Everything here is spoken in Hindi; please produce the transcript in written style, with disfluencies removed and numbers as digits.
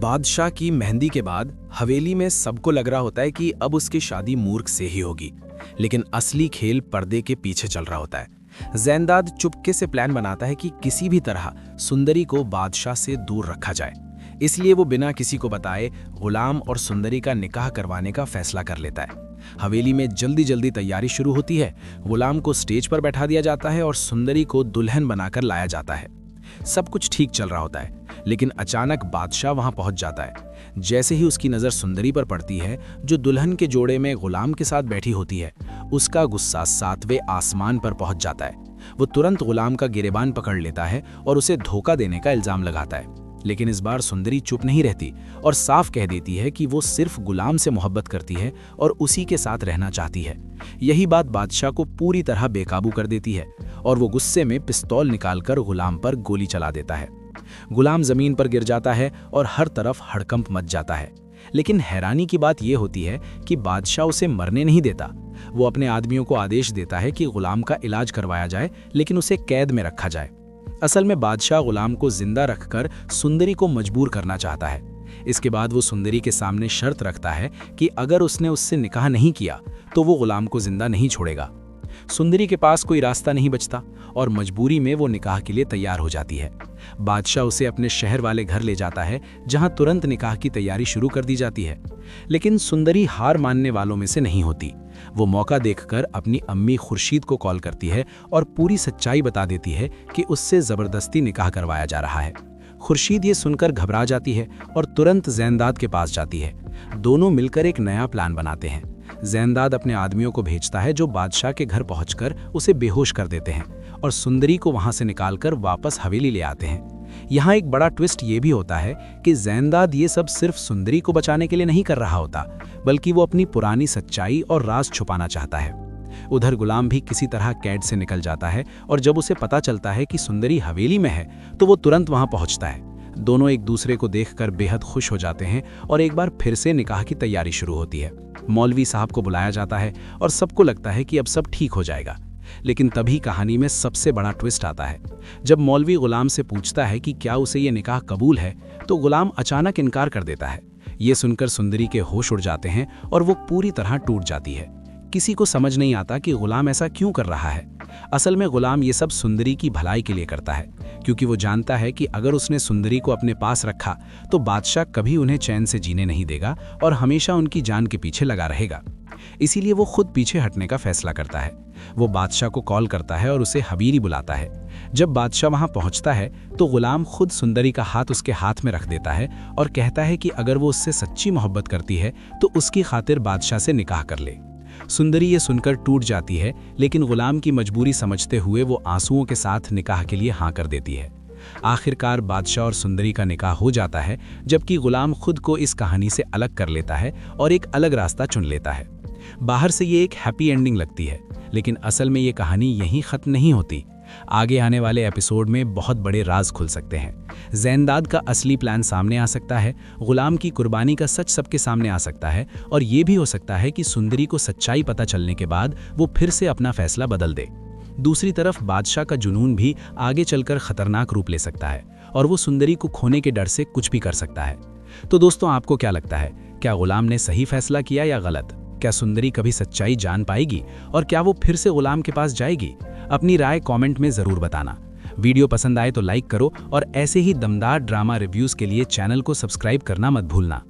बादशाह की मेहंदी के बाद हवेली में सबको लग रहा होता है कि अब उसकी शादी मूर्ख से ही होगी, लेकिन असली खेल पर्दे के पीछे चल रहा होता है। ज़ैनदाद चुपके से प्लान बनाता है कि किसी भी तरह सुंदरी को बादशाह से दूर रखा जाए। इसलिए वो बिना किसी को बताए गुलाम और सुंदरी का निकाह करवाने का फैसला कर लेता है। हवेली में जल्दी जल्दी तैयारी शुरू होती है। गुलाम को स्टेज पर बैठा दिया जाता है और सुंदरी को दुल्हन बनाकर लाया जाता है। सब कुछ ठीक चल रहा होता है, लेकिन अचानक बादशाह वहां पहुंच जाता है। जैसे ही उसकी नज़र सुंदरी पर पड़ती है, जो दुल्हन के जोड़े में गुलाम के साथ बैठी होती है, उसका गुस्सा 7वें आसमान पर पहुंच जाता है। वो तुरंत गुलाम का गिरेबान पकड़ लेता है और उसे धोखा देने का इल्जाम लगाता है। लेकिन इस बार सुंदरी चुप नहीं रहती और साफ कह देती है कि वो सिर्फ गुलाम से मोहब्बत करती है और उसी के साथ रहना चाहती है। यही बात बादशाह को पूरी तरह बेकाबू कर देती है और वो गुस्से में पिस्तौल निकालकर गुलाम पर गोली चला देता है। गुलाम जमीन पर गिर जाता है और हर तरफ हड़कंप मच जाता है। लेकिन हैरानी की बात यह होती है कि बादशाह उसे मरने नहीं देता। वो अपने आदमियों को आदेश देता है कि गुलाम का इलाज करवाया जाए, लेकिन उसे कैद में रखा जाए। असल में बादशाह गुलाम को जिंदा रखकर सुंदरी को मजबूर करना चाहता है। इसके बाद वो सुंदरी के सामने शर्त रखता है कि अगर उसने उससे निकाह नहीं किया तो वो गुलाम को जिंदा नहीं छोड़ेगा। सुंदरी के पास कोई रास्ता नहीं बचता और मजबूरी में वो निकाह के लिए तैयार हो जाती है। बादशाह उसे अपने शहर वाले घर ले जाता है, जहां तुरंत निकाह की तैयारी शुरू कर दी जाती है। लेकिन सुंदरी हार मानने वालों में से नहीं होती। वो मौका देखकर अपनी अम्मी खुर्शीद को कॉल करती है और पूरी सच्चाई बता देती है कि उससे जबरदस्ती निकाह करवाया जा रहा है। खुर्शीद ये सुनकर घबरा जाती है और तुरंत ज़ैनदाद के पास जाती है। दोनों मिलकर एक नया प्लान बनाते हैं। ज़ैनदाद अपने आदमियों को भेजता है जो बादशाह के घर पहुंचकर उसे बेहोश कर देते हैं और सुंदरी को वहां से निकालकर वापस हवेली ले आते हैं। यहाँ एक बड़ा ट्विस्ट ये भी होता है कि ज़ैनदाद ये सब सिर्फ सुंदरी को बचाने के लिए नहीं कर रहा होता, बल्कि वो अपनी पुरानी सच्चाई और राज छुपाना चाहता है। उधर गुलाम भी किसी तरह कैद से निकल जाता है और जब उसे पता चलता है कि सुंदरी हवेली में है तो वो तुरंत वहां पहुंचता है। दोनों एक दूसरे को देखकर बेहद खुश हो जाते हैं और एक बार फिर से निकाह की तैयारी शुरू होती है। मौलवी साहब को बुलाया जाता है और सबको लगता है कि अब सब ठीक हो जाएगा। लेकिन तभी कहानी में सबसे बड़ा ट्विस्ट आता है। जब मौलवी गुलाम से पूछता है कि क्या उसे ये निकाह कबूल है, तो गुलाम अचानक इनकार कर देता है। ये सुनकर सुंदरी के होश उड़ जाते हैं और वो पूरी तरह टूट जाती है। किसी को समझ नहीं आता कि गुलाम ऐसा क्यों कर रहा है। असल में गुलाम ये सब सुंदरी की भलाई के लिए करता है, क्योंकि वो जानता है कि अगर उसने सुंदरी को अपने पास रखा तो बादशाह कभी उन्हें चैन से जीने नहीं देगा और हमेशा उनकी जान के पीछे लगा रहेगा। इसीलिए वो खुद पीछे हटने का फैसला करता है। वो बादशाह को कॉल करता है और उसे हवेली बुलाता है। जब बादशाह वहां पहुंचता है तो गुलाम खुद सुंदरी का हाथ उसके हाथ में रख देता है और कहता है कि अगर वो उससे सच्ची मोहब्बत करती है तो उसकी खातिर बादशाह से निकाह कर ले। सुंदरी ये सुनकर टूट जाती है, लेकिन गुलाम की मजबूरी समझते हुए वो आंसुओं के साथ निकाह के लिए हाँ कर देती है। आखिरकार बादशाह और सुंदरी का निकाह हो जाता है, जबकि गुलाम खुद को इस कहानी से अलग कर लेता है और एक अलग रास्ता चुन लेता है। बाहर से ये एक हैप्पी एंडिंग लगती है, लेकिन असल में ये कहानी यहीं खत्म नहीं होती। आगे आने वाले एपिसोड में बहुत बड़े राज खुल सकते हैं। ज़ैनदाद का असली प्लान सामने आ सकता है, गुलाम की कुर्बानी का सच सबके सामने आ सकता है और ये भी हो सकता है कि सुंदरी को सच्चाई पता चलने के बाद वो फिर से अपना फैसला बदल दे। दूसरी तरफ बादशाह का जुनून भी आगे चलकर खतरनाक रूप ले सकता है और वो सुंदरी को खोने के डर से कुछ भी कर सकता है। तो दोस्तों, आपको क्या लगता है, क्या गुलाम ने सही फैसला किया या गलत? क्या सुंदरी कभी सच्चाई जान पाएगी और क्या वो फिर से गुलाम के पास जाएगी? अपनी राय कमेंट में ज़रूर बताना। वीडियो पसंद आए तो लाइक करो और ऐसे ही दमदार ड्रामा रिव्यूज़ के लिए चैनल को सब्सक्राइब करना मत भूलना।